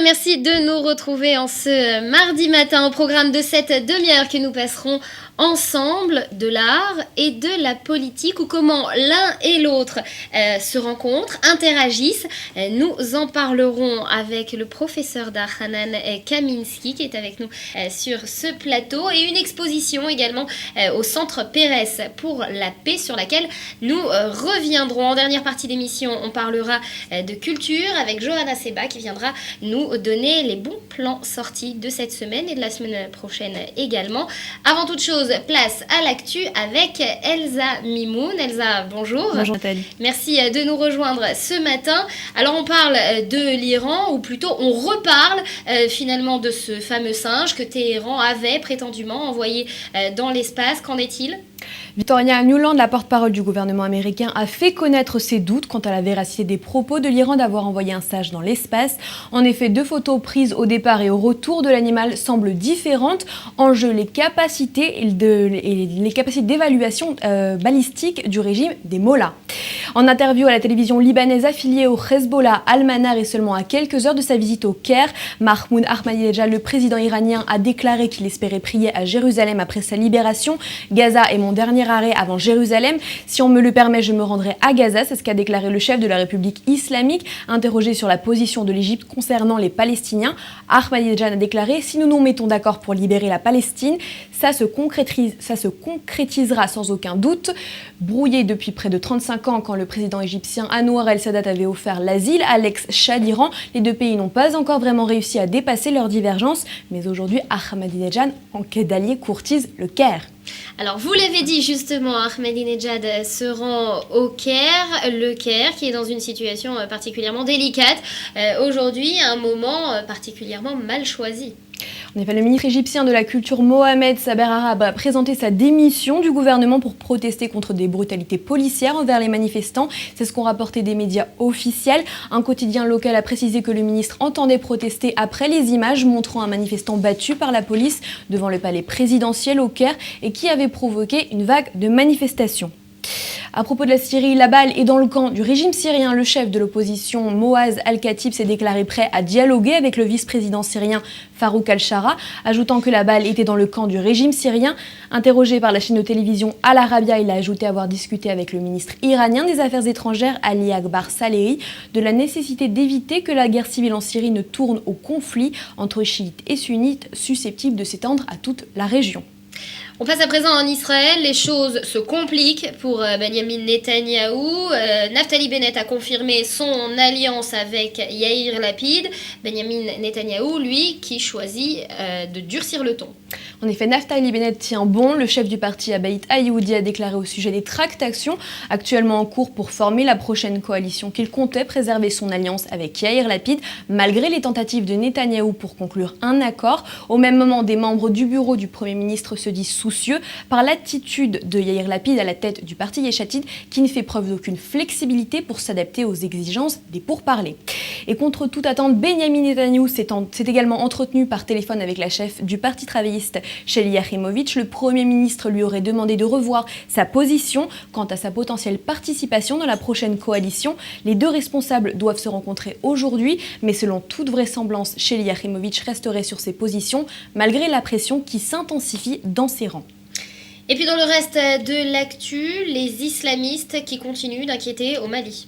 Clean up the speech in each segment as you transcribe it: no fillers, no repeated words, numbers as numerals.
merci de nous retrouver en ce mardi matin au programme de cette demi-heure que nous passerons ensemble de l'art et de la politique, ou comment l'un et l'autre se rencontrent, interagissent. Nous en parlerons avec le professeur d'art Hanan Kaminski qui est avec nous sur ce plateau, et une exposition également au Centre Pérez pour la paix sur laquelle nous reviendrons. En dernière partie d'émission, on parlera de culture avec Johanna Seba qui viendra nous donner les bons plans sortis de cette semaine et de la semaine prochaine également. Avant toute chose, place à l'actu avec Elsa Mimoun. Elsa, bonjour. Bonjour Nathalie. Merci de nous rejoindre ce matin. Alors on parle de l'Iran, ou plutôt on reparle finalement de ce fameux singe que Téhéran avait prétendument envoyé dans l'espace. Qu'en est-il ? Victoria Nuland, la porte-parole du gouvernement américain, a fait connaître ses doutes quant à la véracité des propos de l'Iran d'avoir envoyé un singe dans l'espace. En effet, 2 photos prises au départ et au retour de l'animal semblent différentes. En jeu, les capacités d'évaluation balistique du régime des Mollahs. En interview à la télévision libanaise affiliée au Hezbollah, Al-Manar est seulement à quelques heures de sa visite au Caire. Mahmoud Ahmadinejad, le président iranien, a déclaré qu'il espérait prier à Jérusalem après sa libération. Gaza est mon dernier arrêt avant Jérusalem. Si on me le permet, je me rendrai à Gaza. C'est ce qu'a déclaré le chef de la République islamique. Interrogé sur la position de l'Égypte concernant les Palestiniens, Ahmadinejad a déclaré: si nous nous mettons d'accord pour libérer la Palestine, ça se concrétisera sans aucun doute. Brouillé depuis près de 35 ans, quand le président égyptien Anwar el-Sadat avait offert l'asile à l'ex-Shah d'Iran, les deux pays n'ont pas encore vraiment réussi à dépasser leurs divergences. Mais aujourd'hui, Ahmadinejad, en quête d'allié, courtise le Caire. Alors, vous l'avez dit justement, Ahmadinejad se rend au Caire, le Caire qui est dans une situation particulièrement délicate. Aujourd'hui, un moment particulièrement mal choisi. En effet, le ministre égyptien de la Culture Mohamed Saber Arab a présenté sa démission du gouvernement pour protester contre des brutalités policières envers les manifestants. C'est ce qu'ont rapporté des médias officiels. Un quotidien local a précisé que le ministre entendait protester après les images montrant un manifestant battu par la police devant le palais présidentiel au Caire et qui avait provoqué une vague de manifestations. À propos de la Syrie, la balle est dans le camp du régime syrien. Le chef de l'opposition, Moaz al-Khatib, s'est déclaré prêt à dialoguer avec le vice-président syrien Farouk al-Shara, ajoutant que la balle était dans le camp du régime syrien. Interrogé par la chaîne de télévision Al Arabiya, il a ajouté avoir discuté avec le ministre iranien des Affaires étrangères, Ali Akbar Salehi, de la nécessité d'éviter que la guerre civile en Syrie ne tourne au conflit entre chiites et sunnites, susceptible de s'étendre à toute la région. On passe à présent en Israël. Les choses se compliquent pour Benjamin Netanyahou. Naftali Bennett a confirmé son alliance avec Yair Lapid. Benjamin Netanyahou, lui, qui choisit de durcir le ton. En effet, Naftali Bennett tient bon. Le chef du parti Abaït Ayoudi a déclaré au sujet des tractations actuellement en cours pour former la prochaine coalition qu'il comptait préserver son alliance avec Yair Lapid, malgré les tentatives de Netanyahou pour conclure un accord. Au même moment, des membres du bureau du Premier ministre se disent soucieux par l'attitude de Yair Lapid à la tête du parti Yesh Atid, qui ne fait preuve d'aucune flexibilité pour s'adapter aux exigences des pourparlers. Et contre toute attente, Benyamin Netanyahou s'est également entretenu par téléphone avec la chef du parti travailliste, Shelly Yachimovitch. Le Premier ministre lui aurait demandé de revoir sa position quant à sa potentielle participation dans la prochaine coalition. Les deux responsables doivent se rencontrer aujourd'hui, mais selon toute vraisemblance, Shelly Yachimovitch resterait sur ses positions malgré la pression qui s'intensifie dans ses rangs. Et puis dans le reste de l'actu, les islamistes qui continuent d'inquiéter au Mali.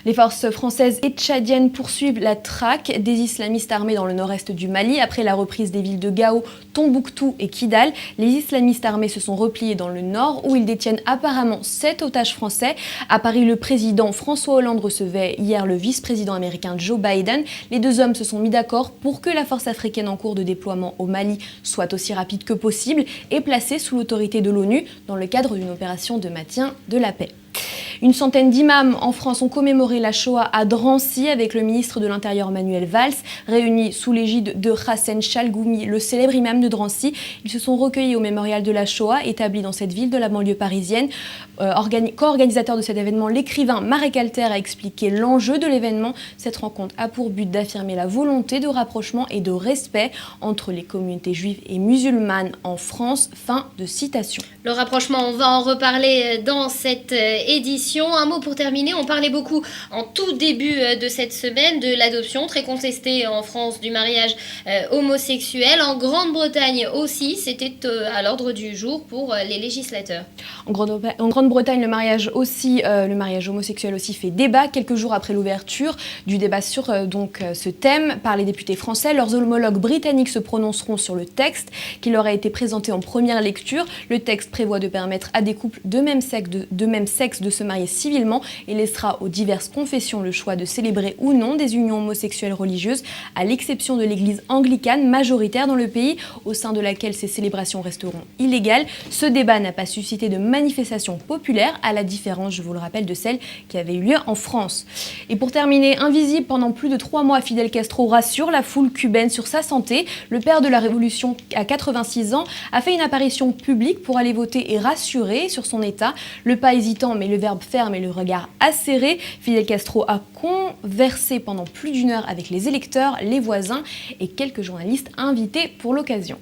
Les forces françaises et tchadiennes poursuivent la traque des islamistes armés dans le nord-est du Mali. Après la reprise des villes de Gao, Tombouctou et Kidal, les islamistes armés se sont repliés dans le nord où ils détiennent apparemment 7 otages français. À Paris, le président François Hollande recevait hier le vice-président américain Joe Biden. Les deux hommes se sont mis d'accord pour que la force africaine en cours de déploiement au Mali soit aussi rapide que possible et placée sous l'autorité de l'ONU dans le cadre d'une opération de maintien de la paix. Une centaine d'imams en France ont commémoré la Shoah à Drancy avec le ministre de l'Intérieur Manuel Valls, réunis sous l'égide de Hassan Chalgoumi, le célèbre imam de Drancy. Ils se sont recueillis au mémorial de la Shoah, établi dans cette ville de la banlieue parisienne. Co-organisateur de cet événement, l'écrivain Marek Alter a expliqué l'enjeu de l'événement. Cette rencontre a pour but d'affirmer la volonté de rapprochement et de respect entre les communautés juives et musulmanes en France. Fin de citation. Le rapprochement, on va en reparler dans cette édition exposition. Un mot pour terminer, on parlait beaucoup en tout début de cette semaine de l'adoption, très contestée en France, du mariage homosexuel. En Grande-Bretagne aussi, c'était à l'ordre du jour pour les législateurs. En Grande-Bretagne, le mariage homosexuel aussi fait débat, quelques jours après l'ouverture du débat sur ce thème par les députés français. Leurs homologues britanniques se prononceront sur le texte qui leur a été présenté en première lecture. Le texte prévoit de permettre à des couples de même sexe de se marier civilement et laissera aux diverses confessions le choix de célébrer ou non des unions homosexuelles religieuses, à l'exception de l'église anglicane, majoritaire dans le pays, au sein de laquelle ces célébrations resteront illégales. Ce débat n'a pas suscité de manifestations populaires, à la différence, je vous le rappelle, de celle qui avait eu lieu en France. Et pour terminer, invisible pendant plus de 3 mois, Fidel Castro rassure la foule cubaine sur sa santé. Le père de la révolution, à 86 ans, a fait une apparition publique pour aller voter et rassurer sur son état. Le pas hésitant, mais le verbe ferme et le regard acéré, Fidel Castro a conversé pendant plus d'1 heure avec les électeurs, les voisins et quelques journalistes invités pour l'occasion.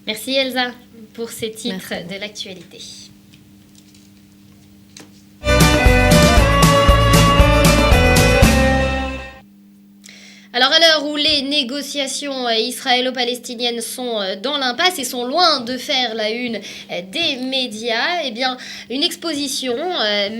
Merci Elsa pour ces titres de l'actualité. Alors à l'heure où les négociations israélo-palestiniennes sont dans l'impasse et sont loin de faire la une des médias, eh bien une exposition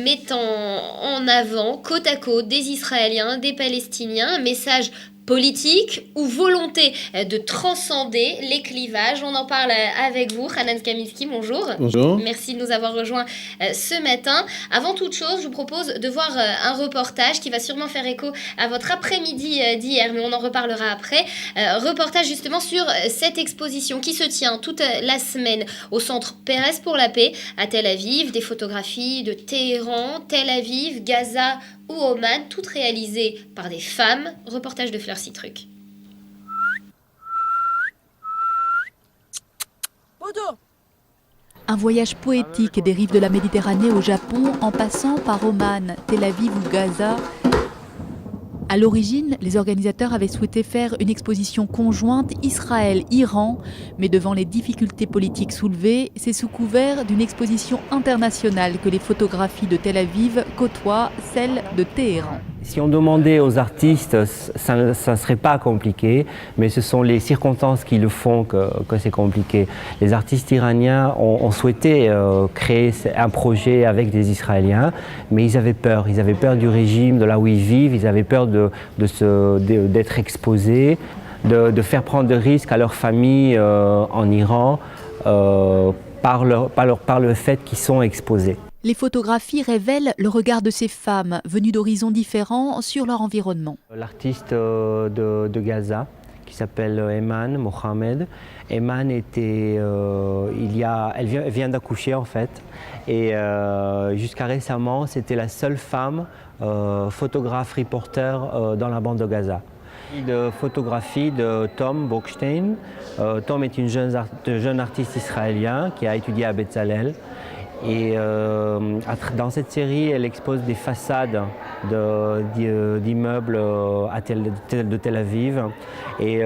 mettant en avant côte à côte des Israéliens, des Palestiniens, un message politique ou volonté de transcender les clivages. On en parle avec vous, Hanan Kaminski, bonjour. Bonjour. Merci de nous avoir rejoints ce matin. Avant toute chose, je vous propose de voir un reportage qui va sûrement faire écho à votre après-midi d'hier, mais on en reparlera après. Reportage justement sur cette exposition qui se tient toute la semaine au centre Pérez pour la paix à Tel Aviv. Des photographies de Téhéran, Tel Aviv, Gaza ou Oman, toutes réalisées par des femmes. Reportage de Fleur Citruc. Un voyage poétique des rives de la Méditerranée au Japon en passant par Oman, Tel Aviv ou Gaza. À l'origine, les organisateurs avaient souhaité faire une exposition conjointe Israël-Iran, mais devant les difficultés politiques soulevées, c'est sous couvert d'une exposition internationale que les photographies de Tel Aviv côtoient celles de Téhéran. Si on demandait aux artistes, ça ne serait pas compliqué, mais ce sont les circonstances qui le font que c'est compliqué. Les artistes iraniens ont souhaité créer un projet avec des Israéliens, mais ils avaient peur du régime, de là où ils vivent, ils avaient peur d'être exposés, de faire prendre des risques à leur famille en Iran par le fait qu'ils sont exposés. Les photographies révèlent le regard de ces femmes venues d'horizons différents sur leur environnement. L'artiste de Gaza, qui s'appelle Eman Mohamed. Eman elle vient d'accoucher en fait, et jusqu'à récemment, c'était la seule femme photographe reporter dans la bande de Gaza. De photographie de Tom Bockstein. Tom est un jeune artiste israélien qui a étudié à Bezalel. Et dans cette série, elle expose des façades d'immeubles de Tel Aviv. Et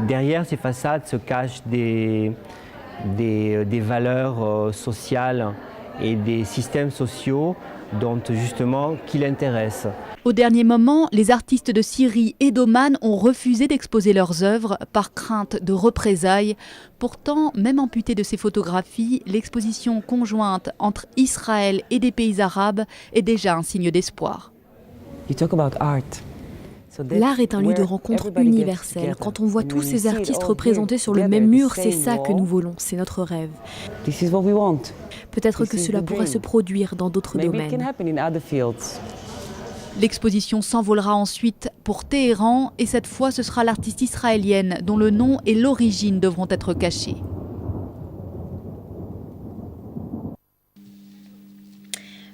derrière ces façades se cachent des valeurs sociales et des systèmes sociaux qui l'intéressent. Au dernier moment, les artistes de Syrie et d'Oman ont refusé d'exposer leurs œuvres par crainte de représailles. Pourtant, même amputée de ces photographies, l'exposition conjointe entre Israël et des pays arabes est déjà un signe d'espoir. L'art est un lieu de rencontre universel. Quand on voit tous ces artistes représentés sur le même mur, c'est ça que nous voulons, c'est notre rêve. Peut-être que cela pourra se produire dans d'autres domaines. L'exposition s'envolera ensuite pour Téhéran et cette fois ce sera l'artiste israélienne dont le nom et l'origine devront être cachés.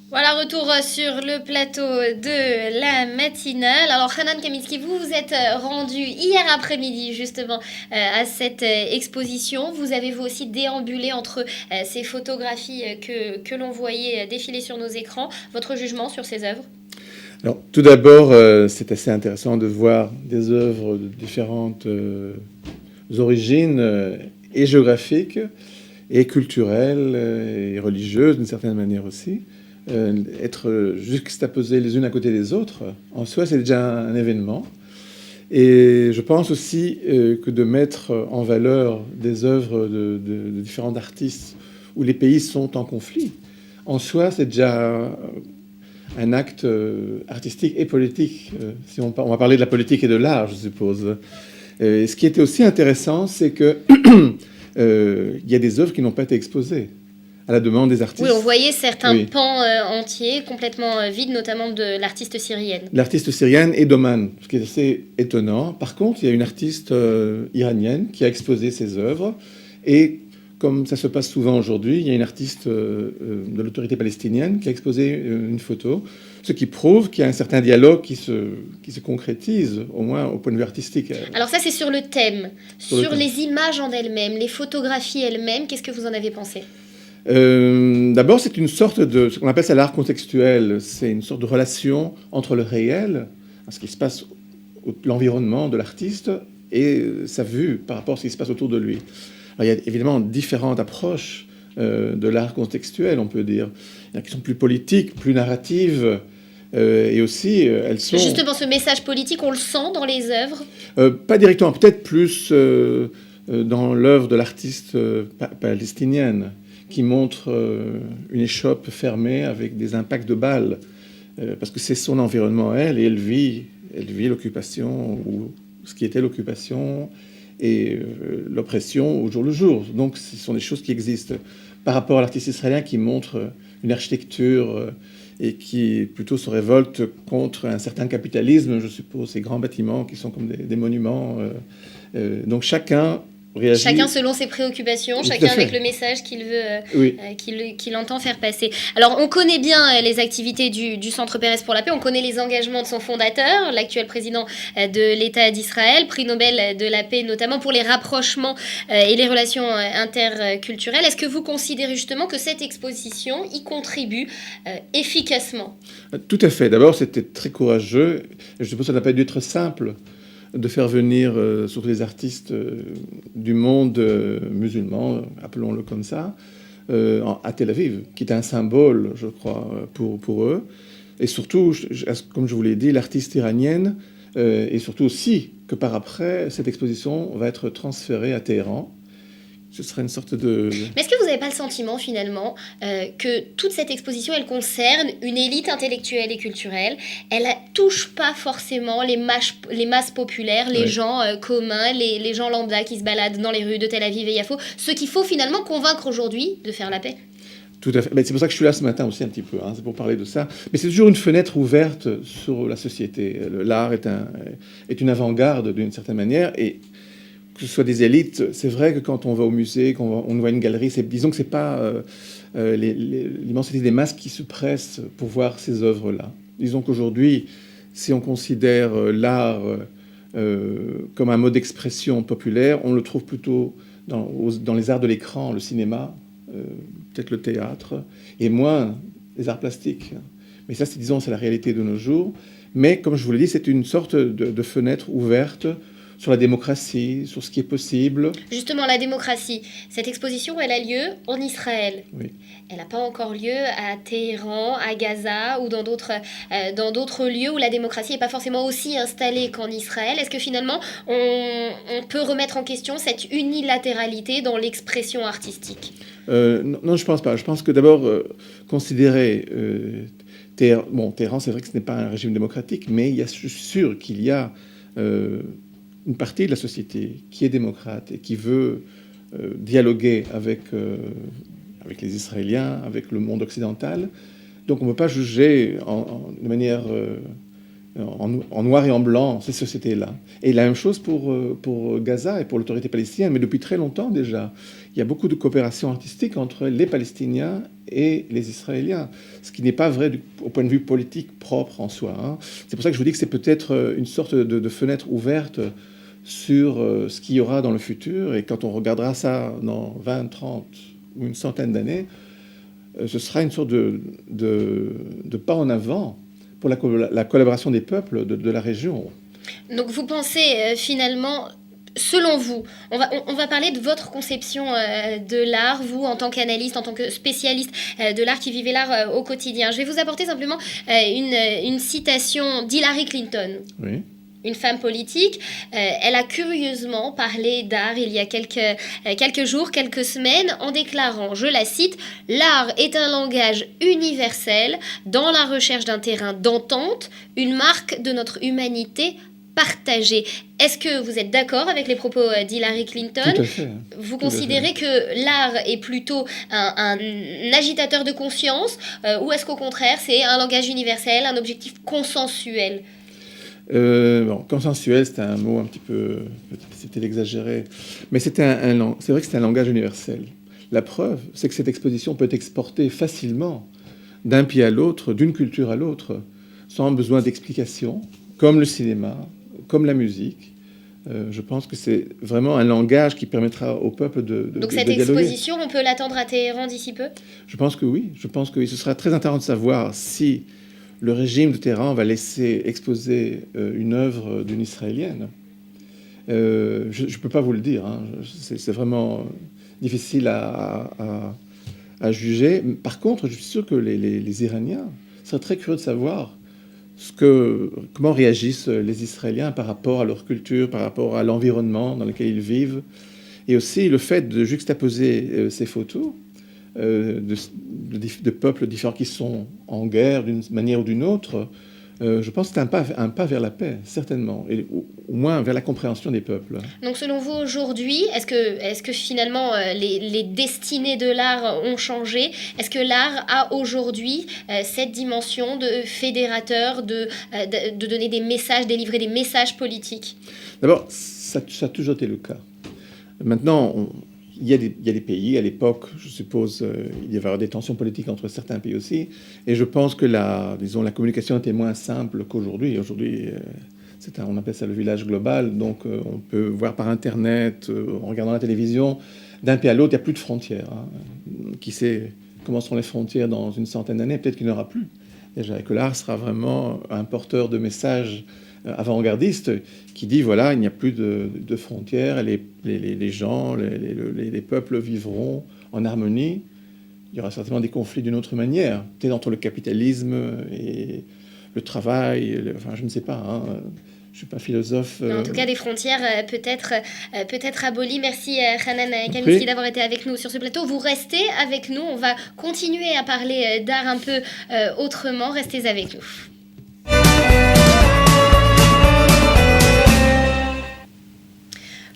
Voilà, retour sur le plateau de la matinale. Alors Hanan Kaminski, vous vous êtes rendu hier après-midi justement à cette exposition. Vous avez vous aussi déambulé entre ces photographies que l'on voyait défiler sur nos écrans. Votre jugement sur ces œuvres ? Alors, tout d'abord, c'est assez intéressant de voir des œuvres de différentes origines et géographiques et culturelles et religieuses d'une certaine manière aussi. être juxtaposées les unes à côté des autres, en soi, c'est déjà un événement. Et je pense aussi que de mettre en valeur des œuvres de différents artistes où les pays sont en conflit, en soi, c'est déjà un acte artistique et politique. Si on va parler de la politique et de l'art, je suppose. Ce qui était aussi intéressant, c'est que il y a des œuvres qui n'ont pas été exposées à la demande des artistes. Oui, on voyait certains pans entiers complètement vides, notamment de l'artiste syrienne. L'artiste syrienne et d'Oman, ce qui est assez étonnant. Par contre, il y a une artiste iranienne qui a exposé ses œuvres. Et comme ça se passe souvent aujourd'hui, il y a une artiste de l'autorité palestinienne qui a exposé une photo, ce qui prouve qu'il y a un certain dialogue qui se concrétise, au moins au point de vue artistique. Alors ça, c'est sur le thème. Sur les images en elles-mêmes, les photographies elles-mêmes, qu'est-ce que vous en avez pensé ? D'abord, c'est une sorte de... ce qu'on appelle ça l'art contextuel. C'est une sorte de relation entre le réel, ce qui se passe, l'environnement de l'artiste, et sa vue par rapport à ce qui se passe autour de lui. Alors, il y a évidemment différentes approches de l'art contextuel, on peut dire. Il y en a qui sont plus politiques, plus narratives, et aussi, elles sont... Justement, ce message politique, on le sent dans les œuvres ? Pas directement, peut-être plus dans l'œuvre de l'artiste palestinienne, qui montre une échoppe fermée avec des impacts de balles, parce que c'est son environnement, elle, et elle vit l'occupation, ou ce qui était l'occupation, et l'oppression au jour le jour. Donc ce sont des choses qui existent. Par rapport à l'artiste israélien qui montre une architecture et qui plutôt se révolte contre un certain capitalisme, je suppose, ces grands bâtiments qui sont comme des monuments. Donc chacun réagit. Chacun selon ses préoccupations, chacun avec le message qu'il veut, qu'il entend faire passer. Alors, on connaît bien les activités du Centre Pérez pour la paix, on connaît les engagements de son fondateur, l'actuel président de l'État d'Israël, prix Nobel de la paix, notamment pour les rapprochements et les relations interculturelles. Est-ce que vous considérez justement que cette exposition y contribue efficacement ? Tout à fait. D'abord, c'était très courageux. Je suppose que ça n'a pas dû être simple de faire venir surtout les artistes du monde musulman, appelons-le comme ça, à Tel Aviv, qui est un symbole, je crois, pour eux. Et surtout, comme je vous l'ai dit, l'artiste iranienne, et surtout aussi que par après, cette exposition va être transférée à Téhéran. Ce serait une sorte de... Mais est-ce que vous n'avez pas le sentiment, finalement, que toute cette exposition, elle concerne une élite intellectuelle et culturelle ? Elle ne touche pas forcément les masses populaires, les gens communs, les gens lambda qui se baladent dans les rues de Tel Aviv et Yafo, ceux qu'il faut finalement convaincre aujourd'hui de faire la paix ? Tout à fait. Mais c'est pour ça que je suis là ce matin aussi un petit peu, c'est pour parler de ça. Mais c'est toujours une fenêtre ouverte sur la société. L'art est une avant-garde d'une certaine manière, et que ce soit des élites, c'est vrai que quand on va au musée, quand on voit une galerie, disons que c'est pas l'immensité des masses qui se pressent pour voir ces œuvres-là. Disons qu'aujourd'hui, si on considère l'art comme un mode d'expression populaire, on le trouve plutôt dans les arts de l'écran, le cinéma, peut-être le théâtre, et moins les arts plastiques. Mais ça, c'est la réalité de nos jours. Mais comme je vous l'ai dit, c'est une sorte de fenêtre ouverte sur la démocratie, sur ce qui est possible. Justement, la démocratie. Cette exposition, elle a lieu en Israël. Oui. Elle n'a pas encore lieu à Téhéran, à Gaza ou dans d'autres lieux où la démocratie n'est pas forcément aussi installée qu'en Israël. Est-ce que finalement, on peut remettre en question cette unilatéralité dans l'expression artistique ? Non, je ne pense pas. Je pense que d'abord, considérer... Téhéran, c'est vrai que ce n'est pas un régime démocratique, mais je suis sûr qu'il y a... une partie de la société qui est démocrate et qui veut dialoguer avec les Israéliens, avec le monde occidental. Donc on ne peut pas juger de manière en noir et en blanc ces sociétés-là. Et la même chose pour Gaza et pour l'autorité palestinienne, mais depuis très longtemps déjà. Il y a beaucoup de coopération artistique entre les Palestiniens et les Israéliens, ce qui n'est pas vrai au point de vue politique propre en soi. C'est pour ça que je vous dis que c'est peut-être une sorte de fenêtre ouverte sur ce qu'il y aura dans le futur, et quand on regardera ça dans 20, 30 ou une centaine d'années, ce sera une sorte de pas en avant pour la collaboration des peuples de la région. Donc vous pensez finalement selon vous, on va parler de votre conception de l'art, vous en tant qu'analyste, en tant que spécialiste de l'art qui vivez l'art au quotidien. Je vais vous apporter simplement une citation d'Hillary Clinton. Oui. Une femme politique, elle a curieusement parlé d'art il y a quelques jours, quelques semaines, en déclarant, je la cite, « L'art est un langage universel dans la recherche d'un terrain d'entente, une marque de notre humanité partagée ». Est-ce que vous êtes d'accord avec les propos d'Hillary Clinton ? Tout à fait. Vous considérez que l'art est plutôt un agitateur de conscience ou est-ce qu'au contraire c'est un langage universel, un objectif consensuel ? Consensuel, c'était un mot un petit peu, c'était exagéré, mais c'est vrai que c'est un langage universel. La preuve, c'est que cette exposition peut être exportée facilement d'un pays à l'autre, d'une culture à l'autre, sans besoin d'explication, comme le cinéma, comme la musique. Je pense que c'est vraiment un langage qui permettra au peuple de Donc cette exposition, on peut l'attendre à Téhéran d'ici peu ? Je pense que oui. Ce sera très intéressant de savoir si le régime de Téhéran va laisser exposer une œuvre d'une Israélienne. Je ne peux pas vous le dire. Hein. C'est vraiment difficile à juger. Par contre, je suis sûr que les Iraniens seraient très curieux de savoir comment réagissent les Israéliens par rapport à leur culture, par rapport à l'environnement dans lequel ils vivent. Et aussi le fait de juxtaposer ces photos de peuples différents qui sont en guerre d'une manière ou d'une autre, je pense que c'est un pas vers la paix, certainement, et au moins vers la compréhension des peuples. Donc selon vous, aujourd'hui, est-ce que finalement les destinées de l'art ont changé ? Est-ce que l'art a aujourd'hui cette dimension de fédérateur, de donner des messages, délivrer des messages politiques ? D'abord, ça a toujours été le cas. Maintenant, il y a des pays, à l'époque, je suppose, il y avait des tensions politiques entre certains pays aussi, et je pense que la communication était moins simple qu'aujourd'hui. Aujourd'hui, on appelle ça le village global, donc on peut voir par Internet, en regardant la télévision, d'un pays à l'autre, il n'y a plus de frontières. Hein. Qui sait comment seront les frontières dans une centaine d'années ? Peut-être qu'il n'y en aura plus. Déjà, et que l'art sera vraiment un porteur de messages avant-gardiste qui dit voilà, il n'y a plus de frontières, les gens, les peuples vivront en harmonie. Il y aura certainement des conflits d'une autre manière, peut-être entre le capitalisme et le travail, enfin je ne sais pas, hein. Je ne suis pas philosophe. En tout cas, des frontières peut-être abolies. Merci Hanan Kaminski d'avoir été avec nous sur ce plateau. Vous restez avec nous, on va continuer à parler d'art un peu autrement. Restez avec nous.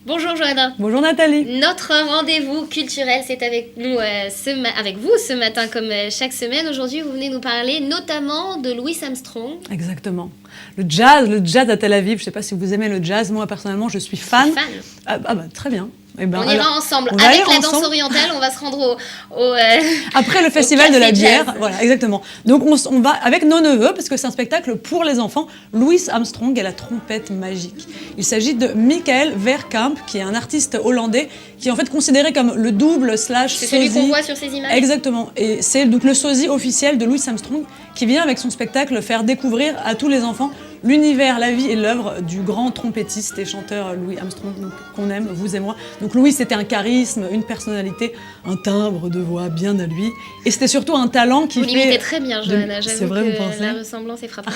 Bonjour Johanna. Bonjour Nathalie. Notre rendez-vous culturel, c'est avec nous, avec vous ce matin comme chaque semaine. Aujourd'hui, vous venez nous parler notamment de Louis Armstrong. Exactement. Le jazz à Tel Aviv. Je ne sais pas si vous aimez le jazz. Moi, personnellement, je suis fan. Je suis fan. Très bien. Eh ben, on ira ensemble. Avec la danse orientale, on va se rendre après le festival de la bière. Voilà, exactement. Donc on va avec nos neveux, parce que c'est un spectacle pour les enfants. Louis Armstrong et la trompette magique. Il s'agit de Michael Verkamp, qui est un artiste hollandais, qui est en fait considéré comme le double / sosie. C'est celui qu'on voit sur ces images. Exactement. Et c'est donc le sosie officiel de Louis Armstrong, qui vient avec son spectacle faire découvrir à tous les enfants l'univers, la vie et l'œuvre du grand trompettiste et chanteur Louis Armstrong, qu'on aime, vous et moi. Donc Louis, c'était un charisme, une personnalité, un timbre de voix bien à lui. Et c'était surtout un talent qui vous l'imitez très bien, Johanna. C'est vrai, vous pensez ? La ressemblance est frappante.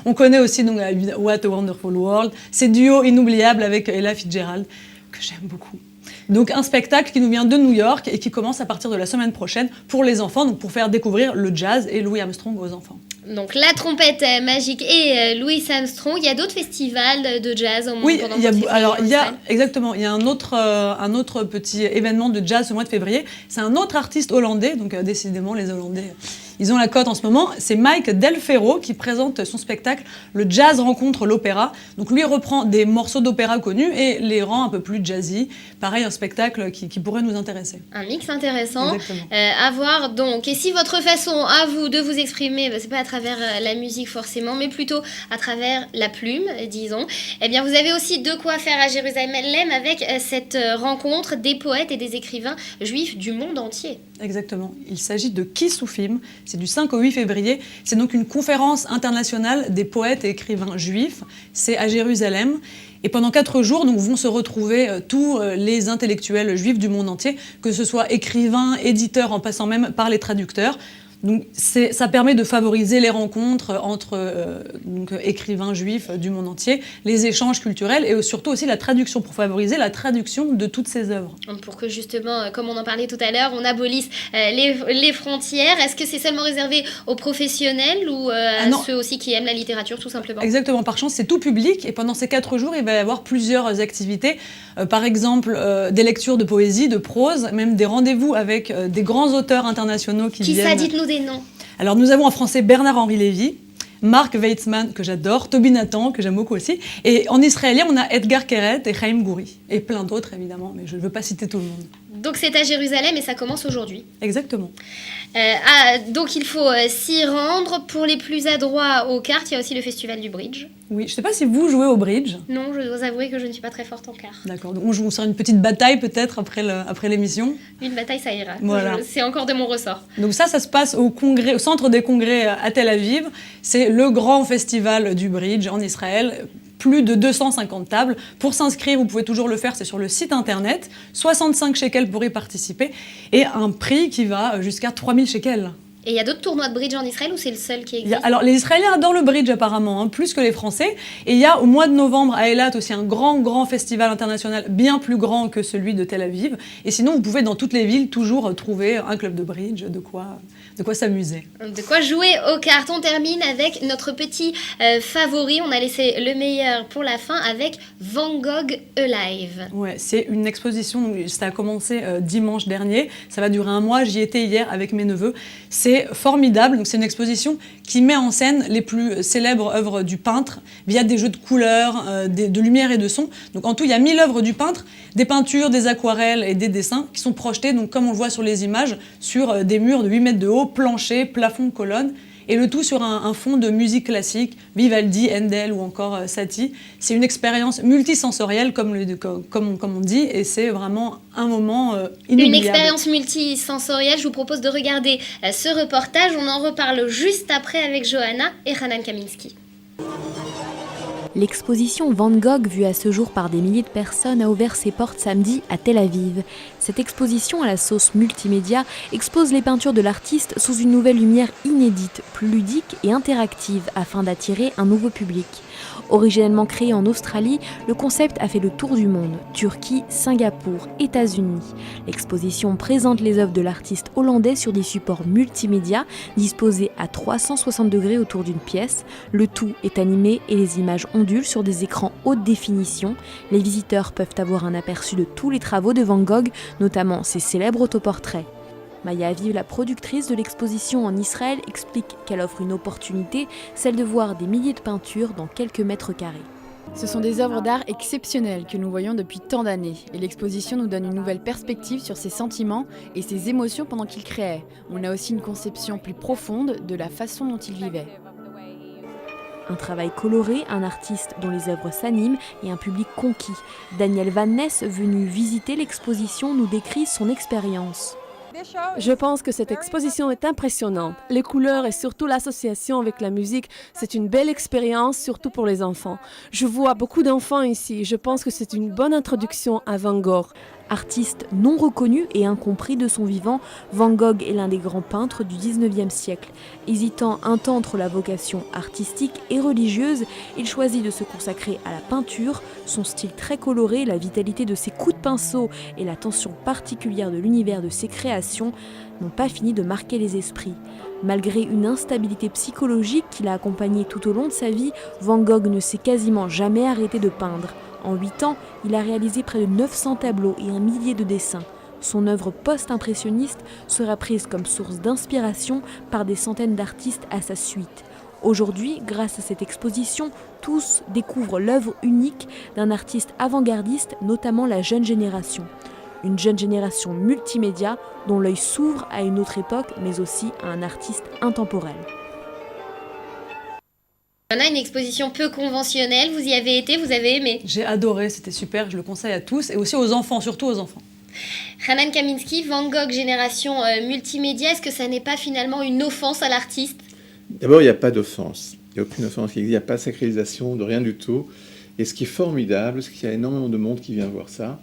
On connaît aussi donc What a Wonderful World, ces duos inoubliables avec Ella Fitzgerald, que j'aime beaucoup. Donc un spectacle qui nous vient de New York et qui commence à partir de la semaine prochaine pour les enfants, donc pour faire découvrir le jazz et Louis Armstrong aux enfants. Donc la trompette magique et Louis Armstrong. Il y a d'autres festivals de jazz au monde pendant il y a un autre petit événement de jazz au mois de février. C'est un autre artiste hollandais, donc décidément les Hollandais, ils ont la cote en ce moment. C'est Mike Del Ferro qui présente son spectacle Le Jazz rencontre l'opéra. Donc lui reprend des morceaux d'opéra connus et les rend un peu plus jazzy. Pareil, un spectacle qui pourrait nous intéresser. Un mix intéressant à voir donc. Et si votre façon à vous de vous exprimer, c'est pas à travers la musique forcément, mais plutôt à travers la plume, disons, eh bien vous avez aussi de quoi faire à Jérusalem avec cette rencontre des poètes et des écrivains juifs du monde entier. Exactement. Il s'agit de Kisufim. C'est du 5 au 8 février. C'est donc une conférence internationale des poètes et écrivains juifs. C'est à Jérusalem. Et pendant 4 jours, donc, vont se retrouver tous les intellectuels juifs du monde entier, que ce soit écrivains, éditeurs, en passant même par les traducteurs. Donc ça permet de favoriser les rencontres entre écrivains juifs du monde entier, les échanges culturels et surtout aussi la traduction, pour favoriser la traduction de toutes ces œuvres. Pour que justement, comme on en parlait tout à l'heure, on abolisse les frontières. Est-ce que c'est seulement réservé aux professionnels ou à ceux aussi qui aiment la littérature tout simplement? Exactement, par chance c'est tout public et pendant ces 4 jours il va y avoir plusieurs activités, par exemple des lectures de poésie, de prose, même des rendez-vous avec des grands auteurs internationaux qui viennent. Qui ça, dites-nous des noms. Alors nous avons en français Bernard-Henri Lévy, Marc Weitzman, que j'adore, Toby Nathan, que j'aime beaucoup aussi, et en israélien on a Edgar Keret et Chaim Guri, et plein d'autres évidemment, mais je ne veux pas citer tout le monde. Donc c'est à Jérusalem et ça commence aujourd'hui. Exactement. Donc il faut s'y rendre. Pour les plus adroits aux cartes, il y a aussi le festival du bridge. Oui, je ne sais pas si vous jouez au bridge. Non, je dois avouer que je ne suis pas très forte en cartes. D'accord, donc on joue sur une petite bataille peut-être après l'émission. Une bataille, ça ira. Voilà. C'est encore de mon ressort. Donc ça se passe au centre des congrès à Tel Aviv. C'est le grand festival du bridge en Israël. Plus de 250 tables. Pour s'inscrire, vous pouvez toujours le faire, c'est sur le site internet. 65 shekels pour y participer. Et un prix qui va jusqu'à 3000 shekels. Et il y a d'autres tournois de bridge en Israël ou c'est le seul qui existe? Alors, les Israéliens adorent le bridge apparemment, plus que les Français. Et il y a au mois de novembre à Eilat aussi un grand festival international, bien plus grand que celui de Tel Aviv. Et sinon, vous pouvez dans toutes les villes toujours trouver un club de bridge, de quoi s'amuser. De quoi jouer aux cartes. On termine avec notre petit favori. On a laissé le meilleur pour la fin avec Van Gogh Alive. Ouais, c'est une exposition, ça a commencé dimanche dernier. Ça va durer 1 mois, j'y étais hier avec mes neveux. C'est formidable, donc c'est une exposition qui met en scène les plus célèbres œuvres du peintre via des jeux de couleurs, de lumière et de son. Donc en tout, il y a 1000 œuvres du peintre, des peintures, des aquarelles et des dessins qui sont projetés, donc comme on le voit sur les images, sur des murs de 8 mètres de haut, plancher, plafond, colonnes. Et le tout sur un fond de musique classique, Vivaldi, Handel ou encore Satie. C'est une expérience multisensorielle, comme on dit, et c'est vraiment un moment inoubliable. Une expérience multisensorielle, je vous propose de regarder ce reportage. On en reparle juste après avec Johanna et Hanan Kaminski. L'exposition Van Gogh, vue à ce jour par des milliers de personnes, a ouvert ses portes samedi à Tel Aviv. Cette exposition à la sauce multimédia expose les peintures de l'artiste sous une nouvelle lumière inédite, plus ludique et interactive, afin d'attirer un nouveau public. Originellement créé en Australie, le concept a fait le tour du monde, Turquie, Singapour, États-Unis. L'exposition présente les œuvres de l'artiste hollandais sur des supports multimédia disposés à 360 degrés autour d'une pièce. Le tout est animé et les images ondulent sur des écrans haute définition. Les visiteurs peuvent avoir un aperçu de tous les travaux de Van Gogh, notamment ses célèbres autoportraits. Maya Aviv, la productrice de l'exposition en Israël, explique qu'elle offre une opportunité, celle de voir des milliers de peintures dans quelques mètres carrés. Ce sont des œuvres d'art exceptionnelles que nous voyons depuis tant d'années, et l'exposition nous donne une nouvelle perspective sur ses sentiments et ses émotions pendant qu'il créait. On a aussi une conception plus profonde de la façon dont il vivait. Un travail coloré, un artiste dont les œuvres s'animent et un public conquis. Daniel Van Ness, venu visiter l'exposition, nous décrit son expérience. Je pense que cette exposition est impressionnante. Les couleurs et surtout l'association avec la musique, c'est une belle expérience, surtout pour les enfants. Je vois beaucoup d'enfants ici. Je pense que c'est une bonne introduction à Van Gogh. Artiste non reconnu et incompris de son vivant, Van Gogh est l'un des grands peintres du XIXe siècle. Hésitant un temps entre la vocation artistique et religieuse, il choisit de se consacrer à la peinture. Son style très coloré, la vitalité de ses coups de pinceau et la tension particulière de l'univers de ses créations n'ont pas fini de marquer les esprits. Malgré une instabilité psychologique qui l'a accompagné tout au long de sa vie, Van Gogh ne s'est quasiment jamais arrêté de peindre. En 8 ans, il a réalisé près de 900 tableaux et 1 millier de dessins. Son œuvre post-impressionniste sera prise comme source d'inspiration par des centaines d'artistes à sa suite. Aujourd'hui, grâce à cette exposition, tous découvrent l'œuvre unique d'un artiste avant-gardiste, notamment la jeune génération. Une jeune génération multimédia dont l'œil s'ouvre à une autre époque, mais aussi à un artiste intemporel. On a une exposition peu conventionnelle, vous y avez été, vous avez aimé? J'ai adoré, c'était super, je le conseille à tous et aussi aux enfants, surtout aux enfants. Hanan Kaminski, Van Gogh, génération multimédia, est-ce que ça n'est pas finalement une offense à l'artiste ? D'abord, il n'y a pas d'offense. Il n'y a aucune offense qui existe. Il n'y a pas de sacralisation de rien du tout. Et ce qui est formidable, c'est qu'il y a énormément de monde qui vient voir ça.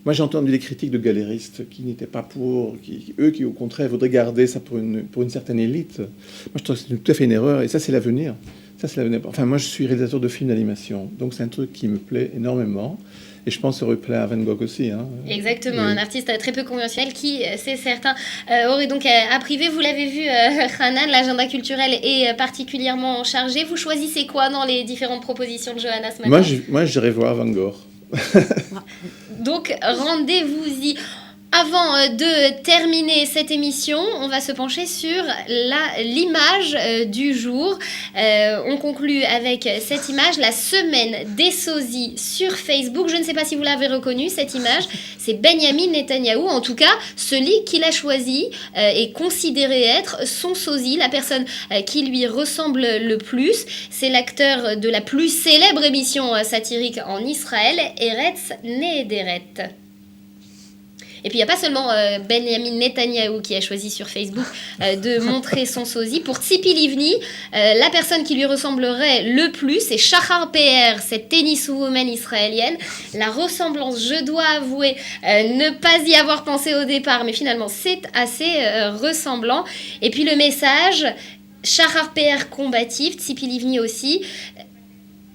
Moi, j'ai entendu des critiques de galéristes qui n'étaient pas pour, qui au contraire voudraient garder ça pour une certaine élite. Moi, je trouve que c'est tout à fait une erreur. Et ça, c'est l'avenir. Ça, c'est l'avenir. Enfin, moi, je suis réalisateur de films d'animation. Donc, c'est un truc qui me plaît énormément. Et je pense que ça aurait plu à Van Gogh aussi. Hein. Exactement, oui. Un artiste très peu conventionnel qui, c'est certain, aurait donc à priver. Vous l'avez vu, Hanan, l'agenda culturel est particulièrement chargé. Vous choisissez quoi dans les différentes propositions de Johanna ce matin ? Moi, j'irais voir Van Gogh. Donc, rendez-vous-y. Avant de terminer cette émission, on va se pencher sur l'image du jour. On conclut avec cette image, la semaine des sosies sur Facebook. Je ne sais pas si vous l'avez reconnue, cette image. C'est Benyamin Netanyahou, en tout cas, celui qu'il a choisi est considéré être son sosie, la personne qui lui ressemble le plus. C'est l'acteur de la plus célèbre émission satirique en Israël, Eretz Nehederet. Et puis il n'y a pas seulement Benyamin Netanyahou qui a choisi sur Facebook de montrer son sosie. Pour Tzipi Livni, la personne qui lui ressemblerait le plus, c'est Shahar Pe'er, cette tenniswoman israélienne. La ressemblance, je dois avouer, ne pas y avoir pensé au départ, mais finalement c'est assez ressemblant. Et puis le message, Shahar Pe'er combatif, Tzipi Livni aussi.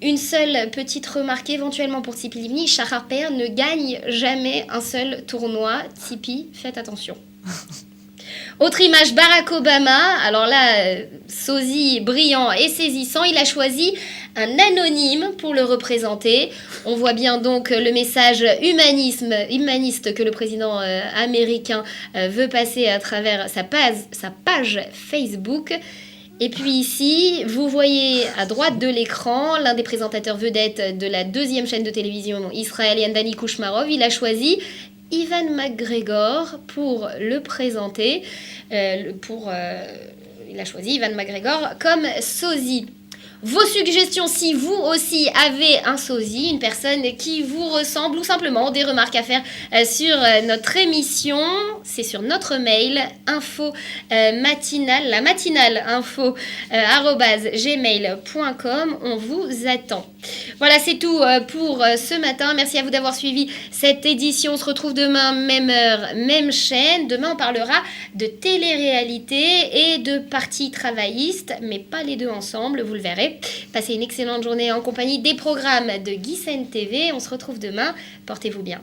Une seule petite remarque éventuellement pour Tzipi Livni, Shahar Pe'er ne gagne jamais un seul tournoi. Tzipi, faites attention. Autre image, Barack Obama. Alors là, sosie brillant et saisissant, il a choisi un anonyme pour le représenter. On voit bien donc le message humaniste que le président américain veut passer à travers sa page Facebook. Et puis ici, vous voyez à droite de l'écran l'un des présentateurs vedettes de la deuxième chaîne de télévision israélienne, Dani Kushmarov. Il a choisi Ivan McGregor pour le présenter. Il a choisi Ivan McGregor comme sosie. Vos suggestions, si vous aussi avez un sosie, une personne qui vous ressemble, ou simplement des remarques à faire sur notre émission, c'est sur notre mail matinale info @gmail.com. On vous attend. Voilà, c'est tout pour ce matin. Merci à vous d'avoir suivi cette édition. On se retrouve demain, même heure, même chaîne. Demain, on parlera de télé-réalité et de parti travailliste, mais pas les deux ensemble, vous le verrez. Passez une excellente journée en compagnie des programmes de Guisen TV. On se retrouve demain. Portez-vous bien.